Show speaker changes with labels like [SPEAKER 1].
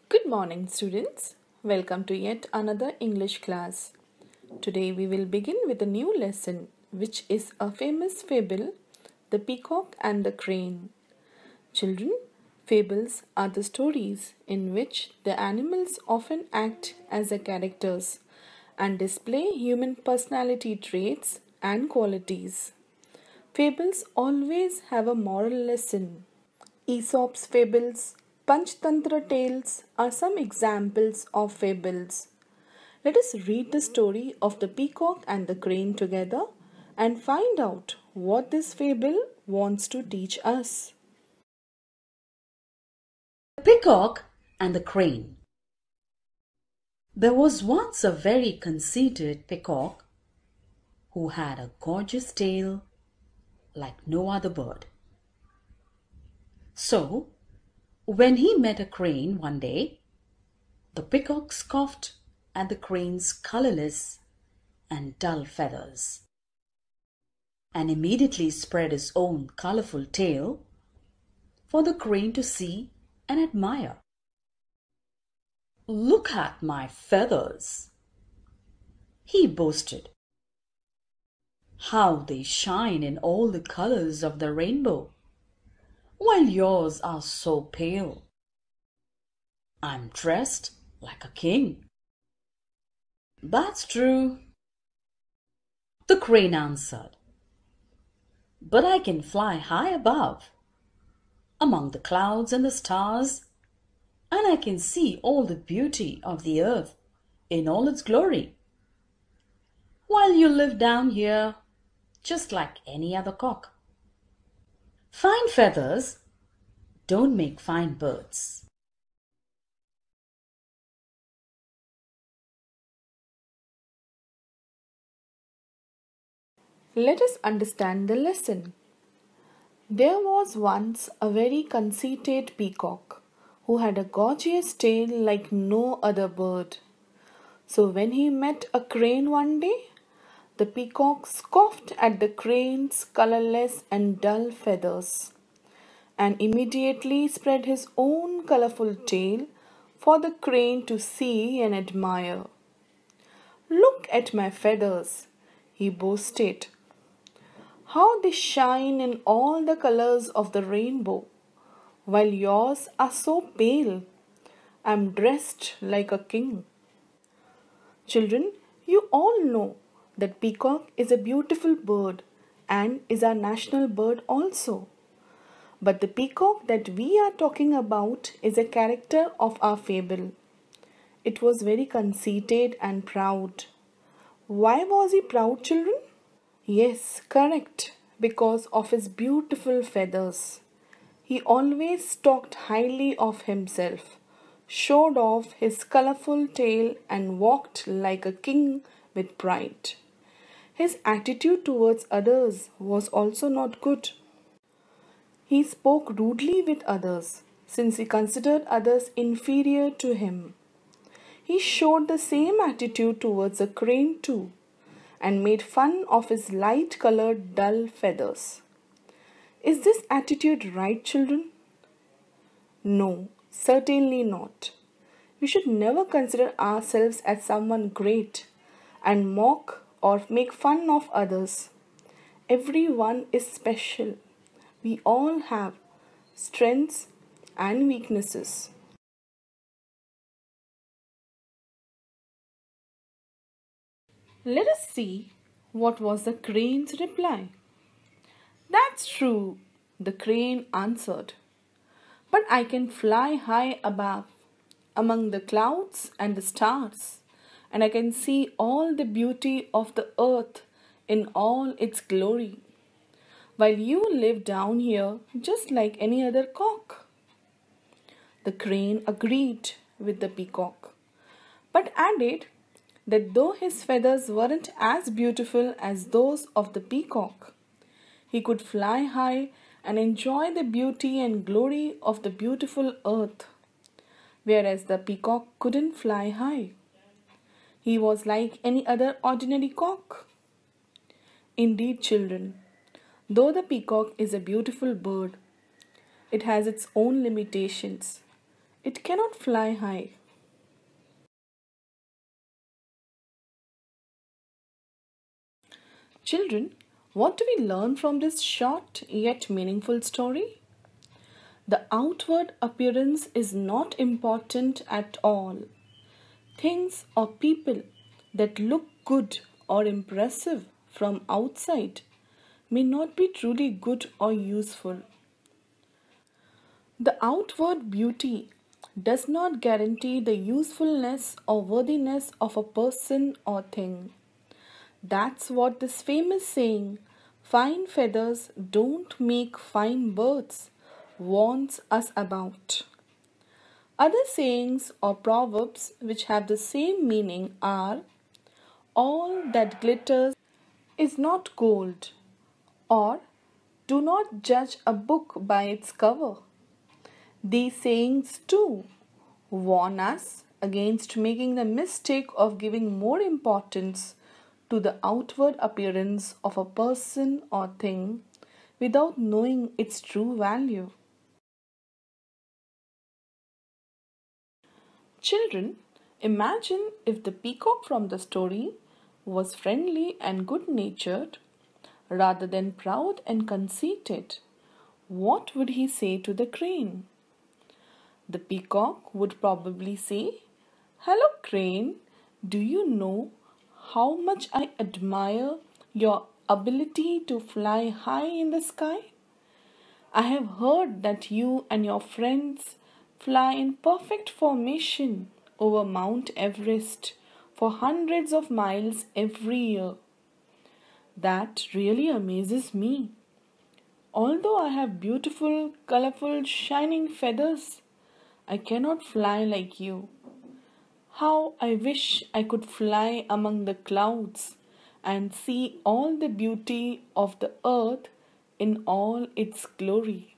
[SPEAKER 1] Good morning, students. Welcome to yet another English class. Today we will begin with a new lesson, which is a famous fable, The Peacock and the Crane. Children, fables are the stories in which the animals often act as the characters and display human personality traits and qualities. Fables always have a moral lesson. Aesop's fables, Panchtantra tales are some examples of fables. Let us read the story of the peacock and the crane together and find out what this fable wants to teach us.
[SPEAKER 2] The Peacock and the Crane. There was once a very conceited peacock who had a gorgeous tail like no other bird. So, when he met a crane one day, the peacock scoffed at the crane's colorless and dull feathers and immediately spread his own colorful tail for the crane to see and admire. "Look at my feathers," he boasted. "How they shine in all the colors of the rainbow, while yours are so pale. I'm dressed like a king." "That's true," the crane answered, "but I can fly high above, among the clouds and the stars, and I can see all the beauty of the earth in all its glory, while you live down here just like any other cock. Fine feathers don't make fine birds."
[SPEAKER 1] Let us understand the lesson. There was once a very conceited peacock who had a gorgeous tail like no other bird. So when he met a crane one day, the peacock scoffed at the crane's colorless and dull feathers and immediately spread his own colorful tail for the crane to see and admire. "Look at my feathers," he boasted. "How they shine in all the colors of the rainbow, while yours are so pale. I'm dressed like a king." Children, you all know that peacock is a beautiful bird and is our national bird also. But the peacock that we are talking about is a character of our fable. It was very conceited and proud. Why was he proud, children? Yes, correct, because of his beautiful feathers. He always talked highly of himself, showed off his colorful tail, and walked like a king with pride. His attitude towards others was also not good. He spoke rudely with others, since he considered others inferior to him. He showed the same attitude towards a crane too, and made fun of his light colored dull feathers. Is this attitude right, children? No, certainly not. We should never consider ourselves as someone great and mock or make fun of others. Everyone is special. We all have strengths and weaknesses. Let us see what was the crane's reply. "That's true," the crane answered. "But I can fly high above, among the clouds and the stars, and I can see all the beauty of the earth in all its glory, while you live down here just like any other cock." The crane agreed with the peacock, but added that though his feathers weren't as beautiful as those of the peacock, he could fly high and enjoy the beauty and glory of the beautiful earth, whereas the peacock couldn't fly high. He was like any other ordinary cock. Indeed, children, though the peacock is a beautiful bird, it has its own limitations. it cannot fly high. Children, what do we learn from this short yet meaningful story? The outward appearance is not important at all. Things or people that look good or impressive from outside may not be truly good or useful. The outward beauty does not guarantee the usefulness or worthiness of a person or thing. That's what this famous saying, fine feathers don't make fine birds, warns us about. Other sayings or proverbs which have the same meaning are all that glitters is not gold, or do not judge a book by its cover. These sayings too warn us against making the mistake of giving more importance to the outward appearance of a person or thing without knowing its true value. Children, imagine if the peacock from the story was friendly and good natured rather than proud and conceited. What would he say to the crane? The peacock would probably say, "Hello, crane, do you know how much I admire your ability to fly high in the sky? I have heard that you and your friends fly in perfect formation over Mount Everest for hundreds of miles every year. That really amazes me. Although I have beautiful, colorful, shining feathers, I cannot fly like you. How I wish I could fly among the clouds and see all the beauty of the earth in all its glory."